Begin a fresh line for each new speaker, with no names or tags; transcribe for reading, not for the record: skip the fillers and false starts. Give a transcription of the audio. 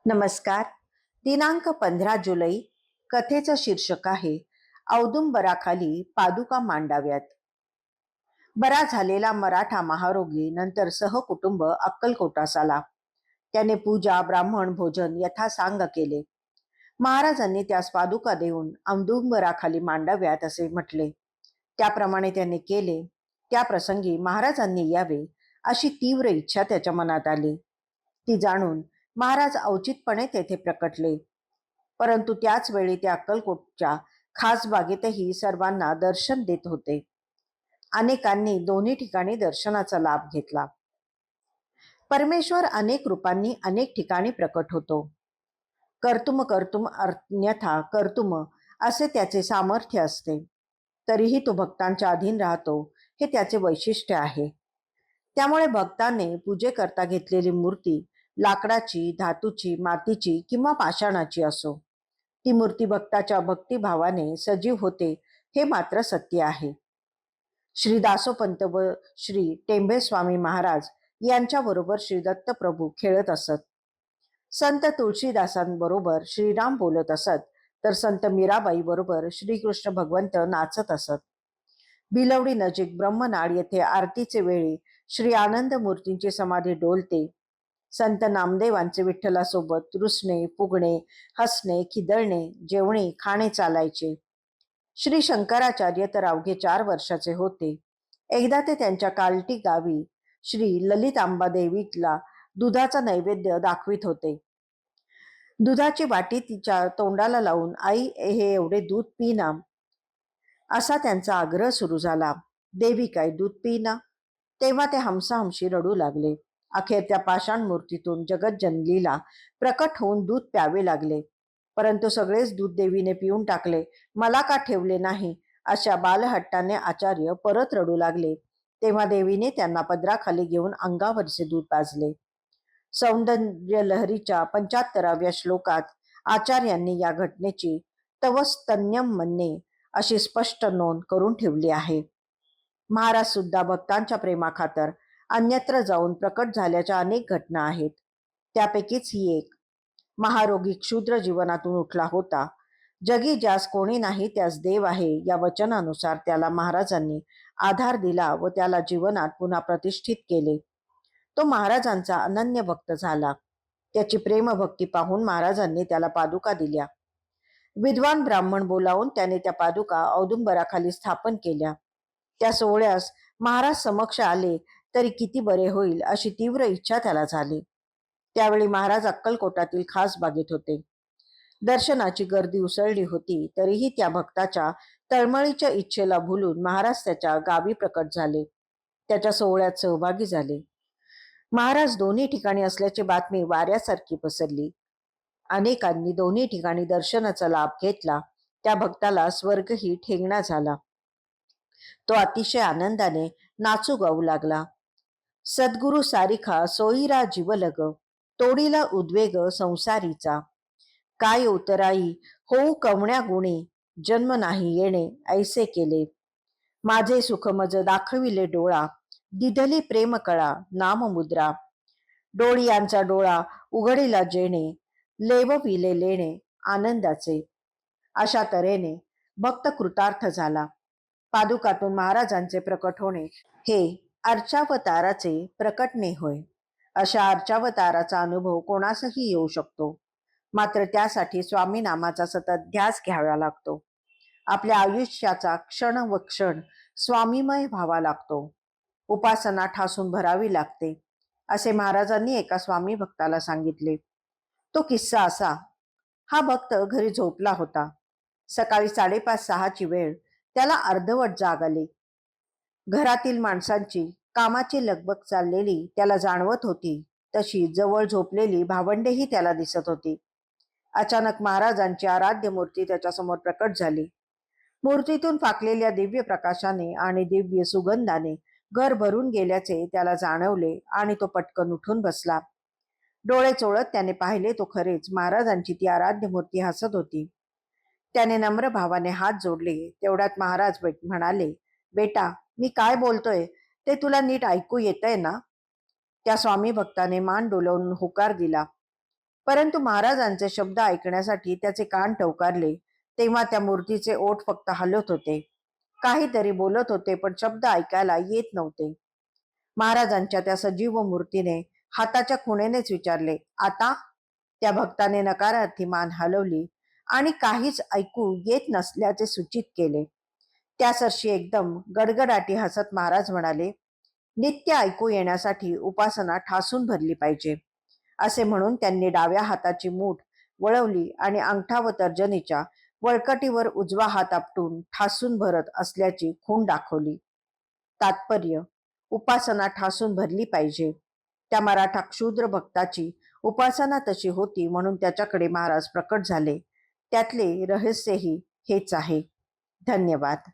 नमस्कार. दिनांक 15 जुलै. कथेचं शीर्षक आहे औदुंबराखाली पादुका मांडाव्यात. बरा झालेला मराठा महारोगी नंतर सहकुटुंब अक्कलकोटास आला. त्याने पूजा ब्राह्मण भोजन यथासांग केले. महाराजांनी त्यास पादुका देऊन औदुंबराखाली मांडाव्यात असे म्हटले. त्याप्रमाणे त्याने केले. त्या प्रसंगी महाराजांनी यावे अशी तीव्र इच्छा त्याच्या मनात आली. ती जाणून महाराज औचितपणे तेथे प्रकटले. परंतु त्याच वेळी त्या अक्कलकोटच्या खास बागेतही सर्वांना दर्शन देत होते. अनेकांनी दोन्ही ठिकाणी दर्शनाचा लाभ घेतला. परमेश्वर अनेक रूपांनी अनेक ठिकाणी प्रकट होतो. कर्तुम कर्तुम अन्यथा कर्तुम असे त्याचे सामर्थ्य असते. तरीही तो भक्तांच्या अधीन राहतो, हे त्याचे वैशिष्ट्य आहे. त्यामुळे भक्ताने पूजेकरता घेतलेली मूर्ती लाकडाची, धातूची, मातीची किंवा पाषाणाची असो, ती मूर्ती भक्ताच्या भक्तिभावाने सजीव होते, हे मात्र सत्य आहे. श्री दासोपंत व श्री टेंबे स्वामी महाराज यांच्याबरोबर श्री दत्तप्रभू खेळत असत. संत तुळशीदासांबरोबर श्रीराम बोलत असत, तर संत मीराबाई बरोबर श्रीकृष्ण भगवंत नाचत असत. भिलवडी नजीक ब्रह्मनाळ येथे आरतीचे वेळी श्री आनंद मूर्तींची समाधी डोलते. संत नामदेवांचे विठ्ठलासोबत रुसणे, फुगणे, हसणे, खिदळणे, जेवणे, खाणे चालायचे. श्री शंकराचार्य तर अवघे 4 वर्षाचे होते. एकदा ते त्यांच्या कालटी गावी श्री ललितांबा देवीला दुधाचा नैवेद्य दाखवित होते. दुधाची वाटी तिच्या तोंडाला लावून, आई हे एवढे दूध पी ना, असा त्यांचा आग्रह सुरू झाला. देवी काय दूध पीना. तेव्हा ते हमसाहमशी रडू लागले. अखेर त्या पाषाण मूर्तीतून जगज्जननीला प्रकट होऊन दूध प्यावे लागले. परंतु सगळेच दूध देवीने पिऊन टाकले. मला का ठेवले नाही, अशा बालहट्टाने आचार्य परत रडू लागले. तेव्हा देवीने त्यांना पदराखाली घेऊन अंगावरचे दूध पाजले. सौंदर्य लहरीच्या 75व्या श्लोकात आचार्यांनी या घटनेची तवस्तन्यम म्हणणे अशी स्पष्ट नोंद करून ठेवली आहे. महाराज सुद्धा भक्तांच्या प्रेमाखातर अन्यत्र जाऊन प्रकट झाल्याच्या अनेक घटना आहेत. त्यापैकीच ही एक. महारोगी क्षुद्र जीवनातून उठला होता. जगी ज्यास कोणी नाही त्यास देव आहे या वचनानुसार त्याला महाराजांनी आधार दिला व त्याला जीवनात पुन्हा प्रतिष्ठित केले. तो महाराजांचा अनन्य भक्त झाला. त्याची प्रेमभक्ती पाहून महाराजांनी त्याला पादुका दिल्या. विद्वान ब्राह्मण बोलावून त्याने त्या पादुका औदुंबराखाली स्थापन केल्या. त्या सोहळ्यास महाराज समक्ष आले तरी किती बरे होईल अशी तीव्र इच्छा त्याला झाली. त्यावेळी महाराज अक्कलकोटातील खास बागेत होते. दर्शनाची गर्दी उसळली होती, तरीही त्या भक्ताच्या तळमळीच्या इच्छेला भुलून महाराज त्याच्या गावी प्रकट झाले. त्याच्या सोहळ्यात सहभागी झाले. महाराज दोन्ही ठिकाणी असल्याची बातमी वाऱ्यासारखी पसरली. अनेकांनी दोन्ही ठिकाणी दर्शनाचा लाभ घेतला. त्या भक्ताला स्वर्गही ठेंगणा झाला. तो अतिशय आनंदाने नाचू गाऊ लागला. सद्गुरु सारिखा सोयीरा जीवलग, तोडीला उद्वेग संसारीचा. काय उतराई होऊ कवण्या गुणे, जन्म नाही येणे ऐसे केले. माझे सुख मज दाखविले डोळा, दिधली प्रेम कळा नाममुद्रा. डोळियांचा डोळा उघडीला जेणे, लेवविले लेणे आनंदाचे. अशा तऱ्हेने भक्त कृतार्थ झाला. पादुकातून महाराजांचे प्रकट होणे हे अर्चावताराचे प्रकटणे होय. अशा अर्चावताराचा अनुभव कोणासही येऊ शकतो. मात्र त्यासाठी स्वामी नामाचा सतत ध्यास घ्यावा लागतो. आपल्या आयुष्याचा क्षण व क्षण स्वामीमय व्हावा लागतो. उपासना ठासून भरावी लागते, असे महाराजांनी एका स्वामी भक्ताला सांगितले. तो किस्सा असा. हा भक्त घरी झोपला होता. सकाळी 5:30-6ची वेळ. त्याला अर्धवट जाग आली. घरातील माणसांची कामाची लगबग चाललेली त्याला जाणवत होती. तशी जवळ झोपलेली भावंडेही त्याला दिसत होती. अचानक महाराजांची आराध्य मूर्ती त्याच्यासमोर प्रकट झाली. मूर्तीतून फाकलेल्या दिव्य प्रकाशाने आणि दिव्य सुगंधाने घर भरून गेल्याचे त्याला जाणवले आणि तो पटकन उठून बसला. डोळे चोळत त्याने पाहिले तो खरेच महाराजांची ती आराध्य मूर्ती हसत होती. त्याने नम्र भावाने हात जोडले. तेवढ्यात महाराज म्हणाले, बेटा, मी काय बोलतोय ते तुला नीट ऐकू येतंय ना? त्या स्वामी भक्ताने मान डोलवून होकार दिला. परंतु महाराजांचे शब्द ऐकण्यासाठी त्याचे कान टवकारले तेव्हा त्या मूर्तीचे ओठ फक्त हलत होते. काहीतरी बोलत होते, पण शब्द ऐकायला येत नव्हते. महाराजांच्या त्या सजीव मूर्तीने हाताच्या खुणेनेच विचारले, आता? त्या भक्ताने नकारार्थी मान हलवली आणि काहीच ऐकू येत नसल्याचे सूचित केले. त्यासरशी एकदम गडगडाटी हसत महाराज म्हणाले, नित्य ऐकू येण्यासाठी उपासना ठासून भरली पाहिजे. असे म्हणून त्यांनी डाव्या हाताची मूठ वळवली आणि अंगठा व तर्जनीच्या वळकटीवर उजवा हात आपटून ठासून भरत असल्याची खूण दाखवली. तात्पर्य: उपासना ठासून भरली पाहिजे. त्या मराठा क्षुद्र भक्ताची उपासना तशी होती म्हणून त्याच्याकडे महाराज प्रकट झाले. त्यातले रहस्यही हेच आहे. धन्यवाद.